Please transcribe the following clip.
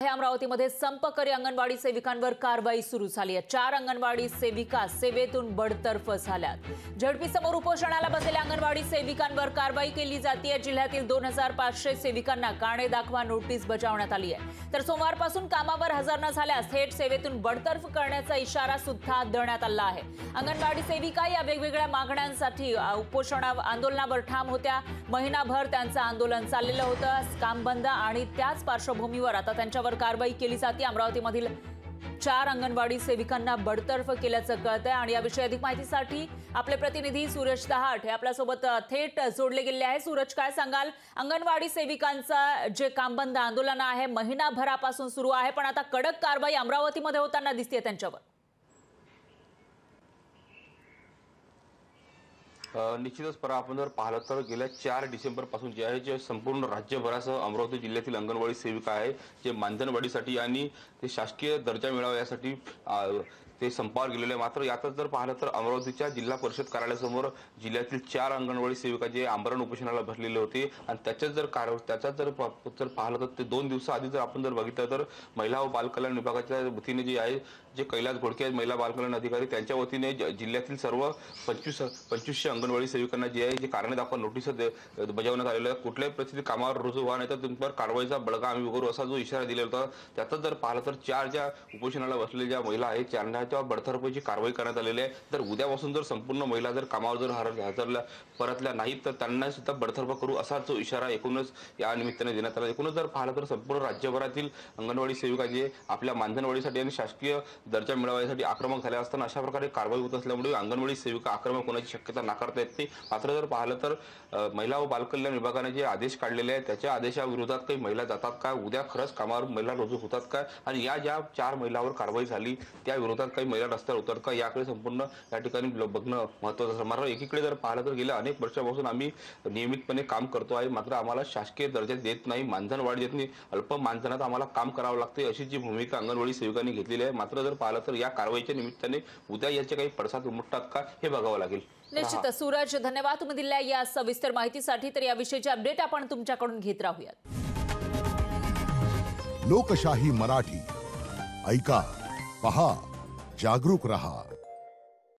अमरावतीमध्ये संपकरी अंगणवाडी सेविकांवर कारवाई सुरू झाली आहे। 4 अंगणवाडी सेविका सेवेतून बडतर्फ झाल्यात। झडपी समोर उपोषणाला बसलेल्या अंगणवाडी सेविकांवर कारवाई केली जाते। जिल्ह्यातील 2500 सेविकांना काणे दाखवा नोटीस बजावण्यात आली आहे। तर सोमवारपासून कामावर हजर न झाल्यास थेट सेवेतून बडतर्फ करण्याचा इशारा सुद्धा देण्यात आला आहे। अंगणवाडी सेविका या वेगवेगळ्या मागण्यांसाठी आंदोलनावर ठाम होत्या। महिनाभर त्यांचं आंदोलन चाललेलं होतं। काम बंद आणि त्याच पार्श्वभूमीवर आता त्यांच्यावर कारवाई केली जाते। अमरावतीमधील 4 अंगणवाडी सेविकांना बडतर्फ केल्याचं कळतंय आणि याविषयी अधिक माहितीसाठी आपले प्रतिनिधी सूरज दहाट हे आपल्यासोबत थेट जोडले गेले आहे। सूरज, काय सांगाल? अंगणवाडी सेविकांचं जे काम बंद आंदोलन आहे महिनाभरापासून सुरू आहे, पण आता कडक कारवाई अमरावतीमध्ये होताना दिसते त्यांच्यावर। निश्चितच आपण जर पाहिलं तर गेल्या 4 डिसेंबर पासून जे आहे जे संपूर्ण राज्यभरासह अमरावती जिल्ह्यातील अंगणवाडी सेविका आहे जे मानधनवाढीसाठी आणि ते शासकीय दर्जा मिळावा यासाठी ते संपावर गेलेले। मात्र यातच जर पाहिलं तर अमरावतीच्या जिल्हा परिषद कार्यालयासमोर जिल्ह्यातील 4 अंगणवाडी सेविका जे आमरण उपोषणाला बसलेले होते आणि त्याच्यात जर पाहिलं तर ते 2 दिवसाआधी जर आपण बघितलं तर महिला व बालकल्याण विभागाच्या वतीने जे आहे जे कैलास घोडके महिला बालकल्याण अधिकारी त्यांच्या वतीने जिल्ह्यातील सर्व 2500 अंगणवाडी सेविकांना जे आहे जे कारणे दाखवा नोटीस बजावण्यात आलेलं आहे। कुठल्याही परिस्थितीत कामावर रुजू व्हा नाही तर तुमच्यावर कारवाईचा बडगा आम्ही वगैरे असा जो इशारा दिलेला होता। त्यातच जर पाहिलं तर 4 ज्या उपोषणाला बसलेल्या ज्या महिला आहेत त्यांच्यावर बडतर्फीची कारवाई करण्यात आलेली आहे। तर उद्यापासून जर संपूर्ण महिला जर कामावर जर हजरल्या परतल्या नाहीत तर त्यांना सुद्धा बडतर्फ करू असा जो इशारा एकूणच या निमित्ताने देण्यात आला। एकूणच जर पाहिलं तर संपूर्ण राज्यभरातील अंगणवाडी सेविका जे आपल्या मानधनवाढीसाठी आणि शासकीय दर्जा मिळवण्यासाठी आक्रमक झाले असताना अशा प्रकारे कारवाई होत असल्यामुळे अंगणवाडी सेविका आक्रमक होण्याची शक्यता नाकारता येत नाही। मात्र जर पाहिलं तर महिला व बालकल्याण विभागाने जे आदेश काढलेले आहेत त्याच्या आदेशाविरोधात काही महिला जातात का, उद्या खरंच कामावर महिला रुजू होतात का आणि या ज्या 4 महिलांवर कारवाई झाली त्या विरोधात काही महिला रस्त्यावर उतरतात का याकडे संपूर्ण या ठिकाणी बघणं महत्त्वाचं आहे। मात्र एकीकडे जर पाहिलं तर गेल्या अनेक वर्षापासून आम्ही नियमितपणे काम करतो आहे, मात्र आम्हाला शासकीय दर्जा देत नाही, मानधन वाढ देत नाही, अल्प मानधनात आम्हाला काम करावं लागते अशी जी भूमिका अंगणवाडी सेविकांनी घेतलेली आहे। मात्र जर पाहिलं तर या कारवाईच्या निमित्ताने उद्या याचे काही पडसाद उमटतात का हे बघावं लागेल। निश्चितच सूरज, धन्यवाद तुम्ही दिलेल्या या सविस्तर माहितीसाठी। तर याविषयीचे अपडेट आपण तुमच्याकडून घेत राहूयात। लोकशाही मराठी ऐका, पहा, जागरूक रहा।